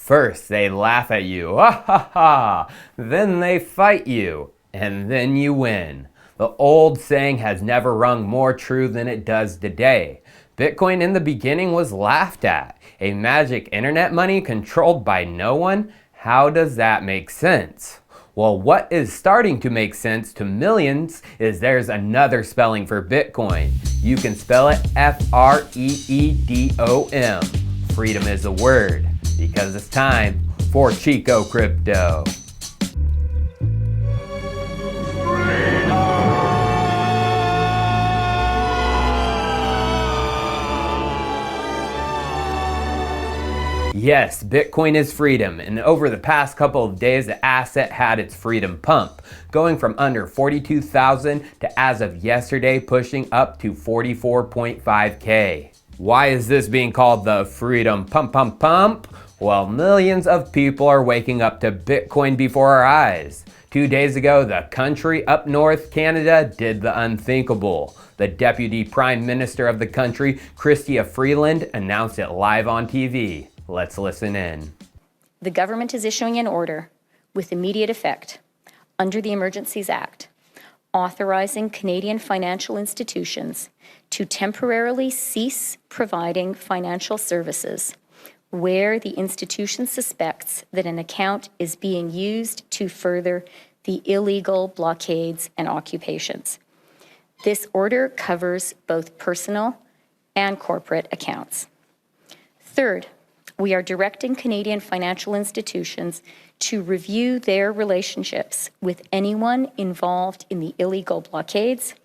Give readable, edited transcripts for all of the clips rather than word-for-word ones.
First they laugh at you, ha ha ha, then they fight you, and then you win. The old saying has never rung more true than it does today. Bitcoin in the beginning was laughed at. A magic internet money controlled by no one? How does that make sense? Well, what is starting to make sense to millions is there's another spelling for Bitcoin. You can spell it F-R-E-E-D-O-M. Freedom is a word, because it's time for Chico Crypto. Yes, Bitcoin is freedom, and over the past couple of days the asset had its freedom pump, going from under 42,000 to as of yesterday pushing up to 44.5k. Why is this being called the freedom pump? Well, millions of people are waking up to Bitcoin before our eyes. 2 days ago, the country up north, Canada, did the unthinkable. The Deputy Prime Minister of the country, Chrystia Freeland, announced it live on TV. Let's listen in. The government is issuing an order with immediate effect under the Emergencies Act, authorizing Canadian financial institutions to temporarily cease providing financial services where the institution suspects that an account is being used to further the illegal blockades and occupations. This order covers both personal and corporate accounts. Third, we are directing Canadian financial institutions to review their relationships with anyone involved in the illegal blockades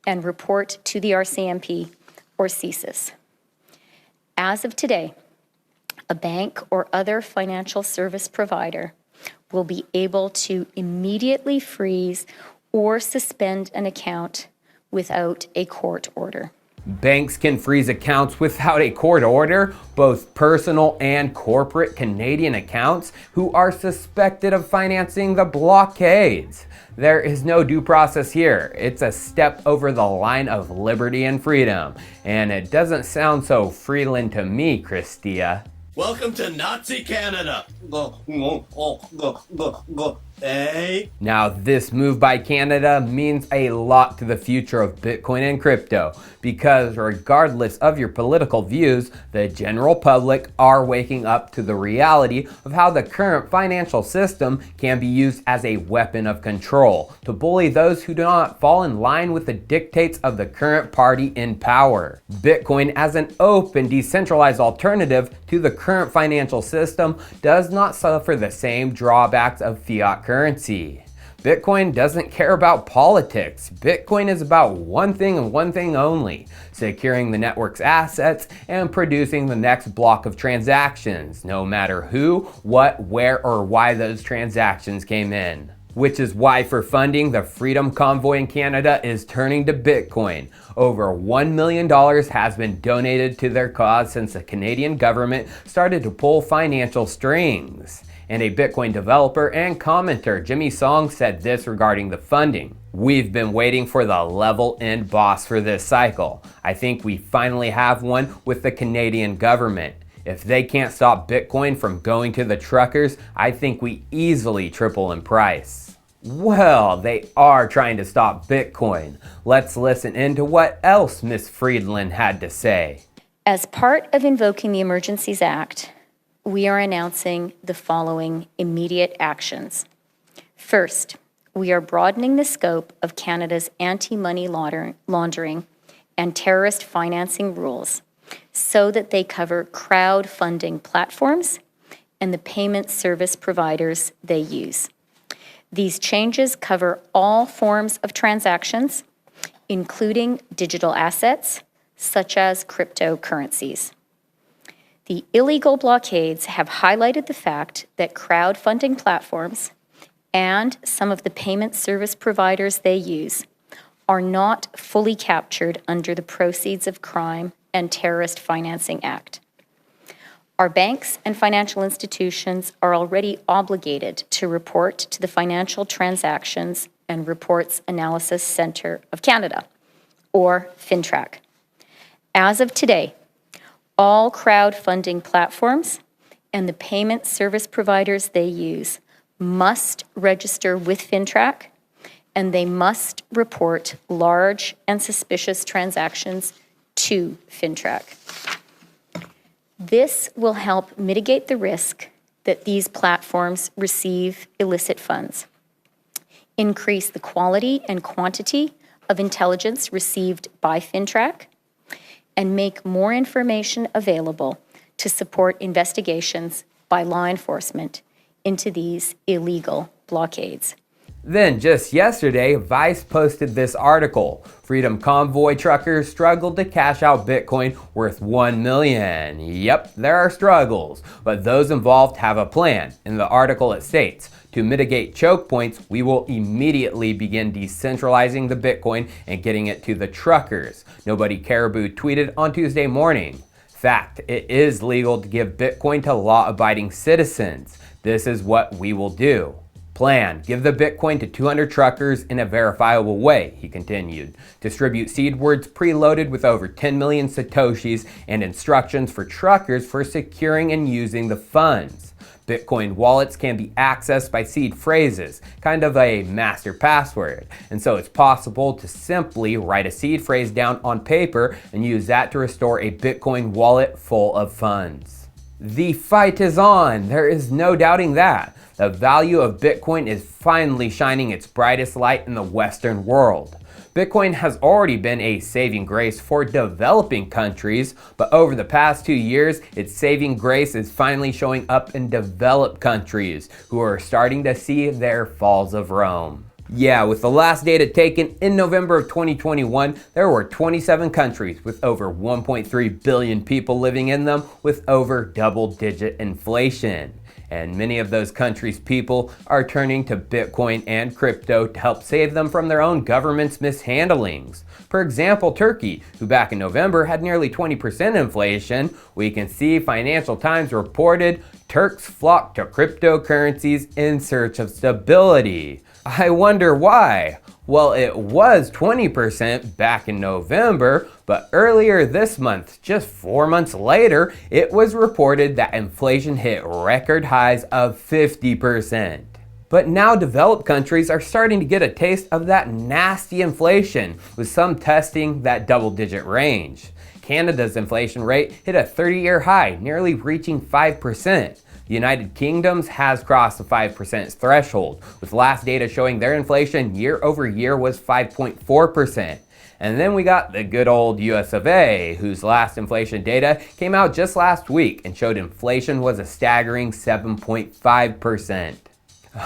and report to the RCMP or CSIS. As of today, a bank or other financial service provider will be able to immediately freeze or suspend an account without a court order. Banks can freeze accounts without a court order, both personal and corporate Canadian accounts who are suspected of financing the blockades. There is no due process here. It's a step over the line of liberty and freedom. And it doesn't sound so Freeland to me, Chrystia. Welcome to Nazi Canada. Now, this move by Canada means a lot to the future of Bitcoin and crypto, because regardless of your political views, the general public are waking up to the reality of how the current financial system can be used as a weapon of control to bully those who do not fall in line with the dictates of the current party in power. Bitcoin, as an open, decentralized alternative to the current financial system, does not suffer the same drawbacks of fiat currency. Bitcoin doesn't care about politics. Bitcoin is about one thing and one thing only: securing the network's assets and producing the next block of transactions, no matter who, what, where, or why those transactions came in. Which is why for funding, the Freedom Convoy in Canada is turning to Bitcoin. Over $1 million has been donated to their cause since the Canadian government started to pull financial strings. And a Bitcoin developer and commenter, Jimmy Song, said this regarding the funding: "We've been waiting for the level end boss for this cycle. I think we finally have one with the Canadian government. If they can't stop Bitcoin from going to the truckers, I think we easily triple in price." Well, they are trying to stop Bitcoin. Let's listen into what else Ms. Freeland had to say. As part of invoking the Emergencies Act, we are announcing the following immediate actions. First, we are broadening the scope of Canada's anti-money laundering and terrorist financing rules so that they cover crowdfunding platforms and the payment service providers they use. These changes cover all forms of transactions, including digital assets, such as cryptocurrencies. The illegal blockades have highlighted the fact that crowdfunding platforms and some of the payment service providers they use are not fully captured under the Proceeds of Crime and Terrorist Financing Act. Our banks and financial institutions are already obligated to report to the Financial Transactions and Reports Analysis Centre of Canada, or FINTRAC. As of today, all crowdfunding platforms and the payment service providers they use must register with FINTRAC, and they must report large and suspicious transactions to FINTRAC. This will help mitigate the risk that these platforms receive illicit funds, increase the quality and quantity of intelligence received by FINTRAC, and make more information available to support investigations by law enforcement into these illegal blockades. Then, just yesterday, Vice posted this article. Freedom Convoy truckers struggled to cash out Bitcoin worth $1 million. Yep, there are struggles, but those involved have a plan. In the article it states, to mitigate choke points, we will immediately begin decentralizing the Bitcoin and getting it to the truckers. Nobody Caribou tweeted on Tuesday morning. Fact, it is legal to give Bitcoin to law-abiding citizens. This is what we will do. Plan, give the Bitcoin to 200 truckers in a verifiable way, he continued. Distribute seed words preloaded with over 10 million Satoshis and instructions for truckers for securing and using the funds. Bitcoin wallets can be accessed by seed phrases, kind of a master password. And so it's possible to simply write a seed phrase down on paper and use that to restore a Bitcoin wallet full of funds. The fight is on, there is no doubting that. The value of Bitcoin is finally shining its brightest light in the Western world. Bitcoin has already been a saving grace for developing countries, but over the past 2 years, its saving grace is finally showing up in developed countries who are starting to see their falls of Rome. Yeah, with the last data taken in November of 2021, there were 27 countries with over 1.3 billion people living in them with over double-digit inflation. And many of those countries' people are turning to Bitcoin and crypto to help save them from their own government's mishandlings. For example, Turkey, who back in November had nearly 20% inflation, we can see Financial Times reported Turks flocked to cryptocurrencies in search of stability. I wonder why. Well, it was 20% back in November, but earlier this month, just 4 months later, it was reported that inflation hit record highs of 50%. But now developed countries are starting to get a taste of that nasty inflation, with some testing that double-digit range. Canada's inflation rate hit a 30-year high, nearly reaching 5%. The United Kingdom's has crossed the 5% threshold, with last data showing their inflation year over year was 5.4%. And then we got the good old US of A, whose last inflation data came out just last week and showed inflation was a staggering 7.5%.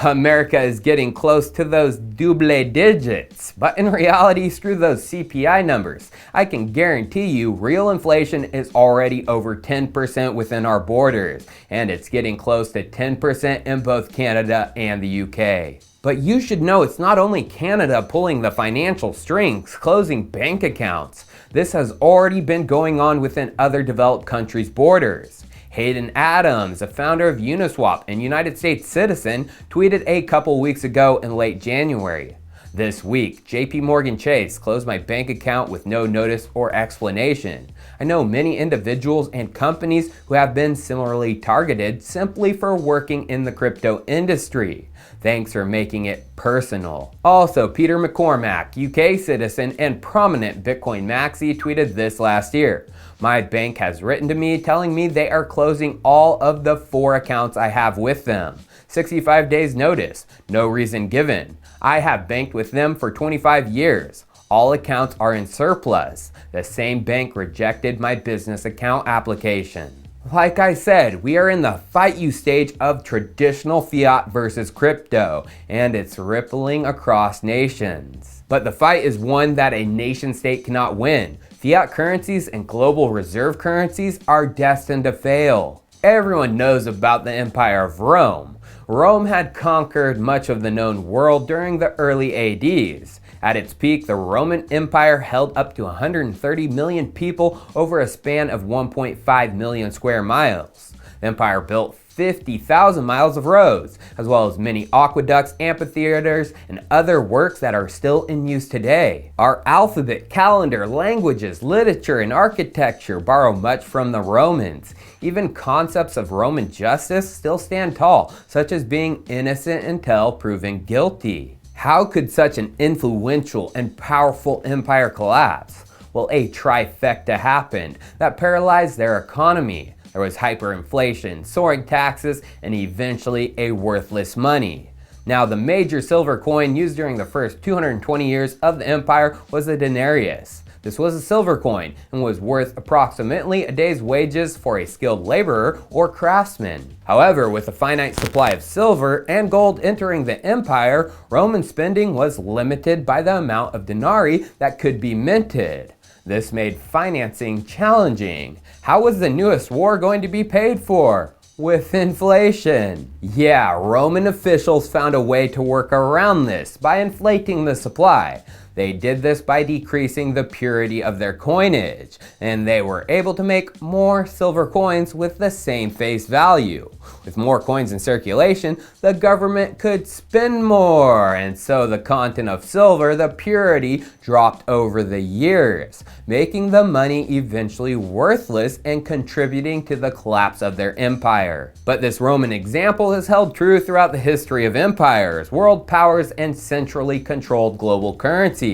America is getting close to those double digits, but in reality, screw those CPI numbers. I can guarantee you real inflation is already over 10% within our borders, and it's getting close to 10% in both Canada and the UK. But you should know it's not only Canada pulling the financial strings, closing bank accounts. This has already been going on within other developed countries' borders. Hayden Adams, a founder of Uniswap and United States citizen, tweeted a couple weeks ago in late January. This week, JP Morgan Chase closed my bank account with no notice or explanation. I know many individuals and companies who have been similarly targeted simply for working in the crypto industry. Thanks for making it personal. Also, Peter McCormack, UK citizen and prominent Bitcoin maxi, tweeted this last year. My bank has written to me telling me they are closing all of the 4 accounts I have with them. 65 days notice, no reason given. I have banked with them for 25 years. All accounts are in surplus. The same bank rejected my business account application. Like I said, we are in the fight you stage of traditional fiat versus crypto, and it's rippling across nations. But the fight is one that a nation state cannot win. Fiat currencies and global reserve currencies are destined to fail. Everyone knows about the Empire of Rome. Rome had conquered much of the known world during the early ADs. At its peak, the Roman Empire held up to 130 million people over a span of 1.5 million square miles. The empire built 50,000 miles of roads, as well as many aqueducts, amphitheaters, and other works that are still in use today. Our alphabet, calendar, languages, literature, and architecture borrow much from the Romans. Even concepts of Roman justice still stand tall, such as being innocent until proven guilty. How could such an influential and powerful empire collapse? Well, a trifecta happened that paralyzed their economy. There was hyperinflation, soaring taxes, and eventually a worthless money. Now, the major silver coin used during the first 220 years of the empire was the denarius. This was a silver coin and was worth approximately a day's wages for a skilled laborer or craftsman. However, with a finite supply of silver and gold entering the empire, Roman spending was limited by the amount of denarii that could be minted. This made financing challenging. How was the newest war going to be paid for? With inflation. Yeah, Roman officials found a way to work around this by inflating the supply. They did this by decreasing the purity of their coinage, and they were able to make more silver coins with the same face value. With more coins in circulation, the government could spend more, and so the content of silver, the purity, dropped over the years, making the money eventually worthless and contributing to the collapse of their empire. But this Roman example has held true throughout the history of empires, world powers, and centrally controlled global currencies.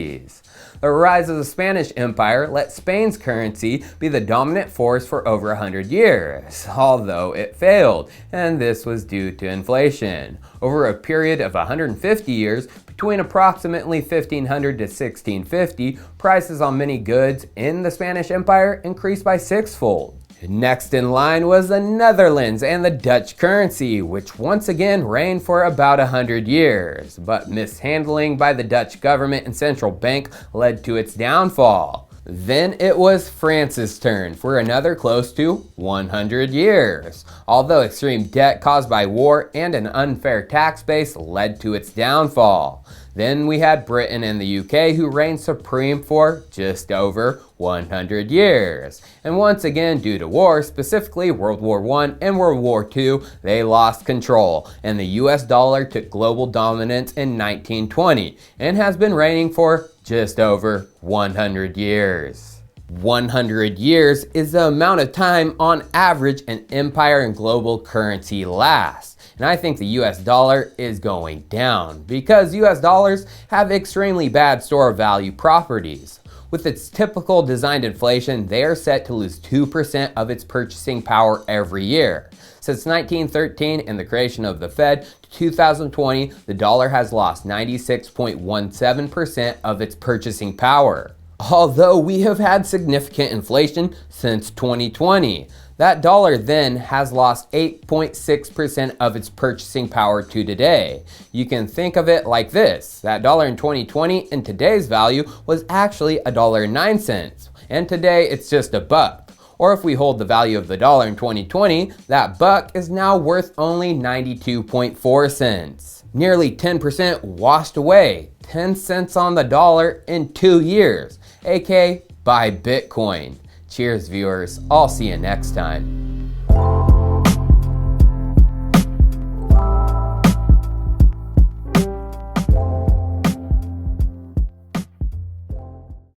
The rise of the Spanish Empire let Spain's currency be the dominant force for over 100 years, although it failed, and this was due to inflation. Over a period of 150 years, between approximately 1500 to 1650, prices on many goods in the Spanish Empire increased by sixfold. Next in line was the Netherlands and the Dutch currency, which once again reigned for about 100 years, but mishandling by the Dutch government and central bank led to its downfall. Then it was France's turn for another close to 100 years, although extreme debt caused by war and an unfair tax base led to its downfall. Then we had Britain and the UK, who reigned supreme for just over 100 years. And once again, due to war, specifically World War I and World War II, they lost control, and the US dollar took global dominance in 1920 and has been reigning for just over 100 years. 100 years is the amount of time on average an empire and global currency lasts. And I think the US dollar is going down because US dollars have extremely bad store value properties. With its typical designed inflation, they are set to lose 2% of its purchasing power every year. Since 1913 and the creation of the Fed to 2020, the dollar has lost 96.17% of its purchasing power. Although we have had significant inflation since 2020. That dollar then has lost 8.6% of its purchasing power to today. You can think of it like this. That dollar in 2020 in today's value was actually $1.09, and today it's just a buck. Or if we hold the value of the dollar in 2020, that buck is now worth only 92.4 cents. Nearly 10% washed away, 10 cents on the dollar in 2 years, aka buy Bitcoin. Cheers, viewers. I'll see you next time.